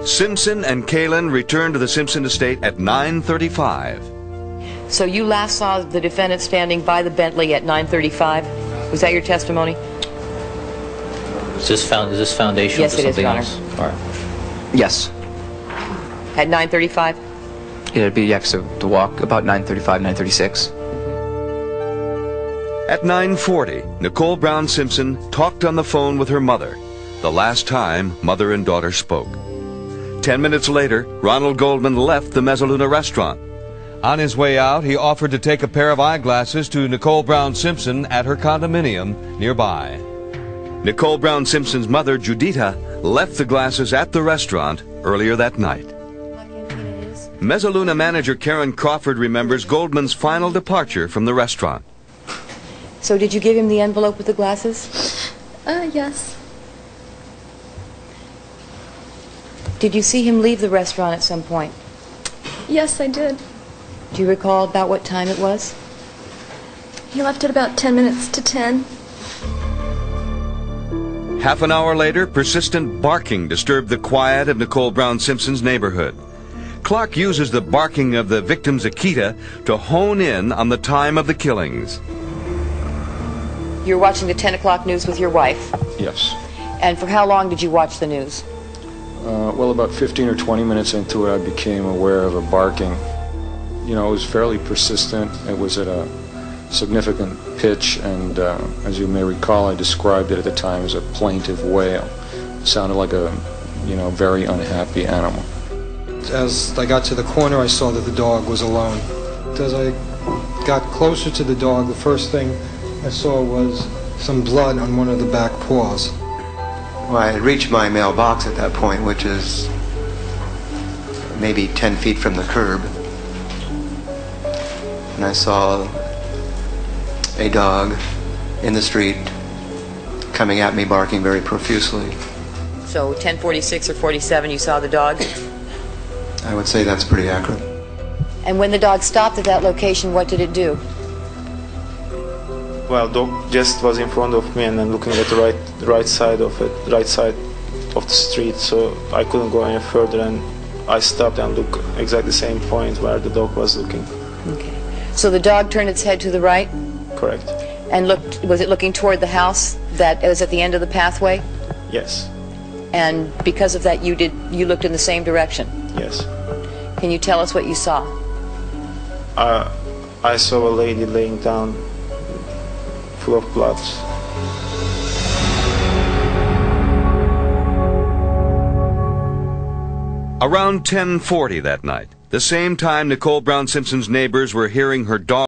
Simpson and Kalin returned to the Simpson estate at 9:35. So you last saw the defendant standing by the Bentley at 9:35? Was that your testimony? Is this foundational Yes, to it is, something Your Honor. else? All right. Yes. At 9:35? It'd be, yeah, so the walk about 9:35, 9:36. At 9:40, Nicole Brown Simpson talked on the phone with her mother, the last time mother and daughter spoke. 10 minutes later, Ronald Goldman left the Mezzaluna restaurant. On his way out, he offered to take a pair of eyeglasses to Nicole Brown Simpson at her condominium nearby. Nicole Brown Simpson's mother, Judita, left the glasses at the restaurant earlier that night. Mezzaluna manager Karen Crawford remembers Goldman's final departure from the restaurant. So did you give him the envelope with the glasses? Yes. Did you see him leave the restaurant at some point? Yes, I did. Do you recall about what time it was? He left at about 10 minutes to 10. Half an hour later, persistent barking disturbed the quiet of Nicole Brown Simpson's neighborhood. Clark uses the barking of the victim's Akita to hone in on the time of the killings. You were watching the 10 o'clock news with your wife. Yes. And for how long did you watch the news? Well, about 15 or 20 minutes into it, I became aware of a barking. You know, it was fairly persistent. It was at a significant pitch, and as you may recall, I described it at the time as a plaintive wail. It sounded like a, very unhappy animal. As I got to the corner, I saw that the dog was alone. As I got closer to the dog, the first thing I saw was some blood on one of the back paws. Well, I had reached my mailbox at that point, which is maybe 10 feet from the curb. And I saw a dog in the street coming at me, barking very profusely. So 10:46 or 47, you saw the dog? I would say that's pretty accurate. And when the dog stopped at that location, what did it do? Well, dog just was in front of me and then looking at the right side of the street, so I couldn't go any further, and I stopped and looked exactly the same point where the dog was looking. Okay. So the dog turned its head to the right? Correct. And was it looking toward the house that was at the end of the pathway? Yes. And because of that, you looked in the same direction? Yes. Can you tell us what you saw? I saw a lady laying down, full of blood. Around 10:40 that night, the same time Nicole Brown Simpson's neighbors were hearing her dog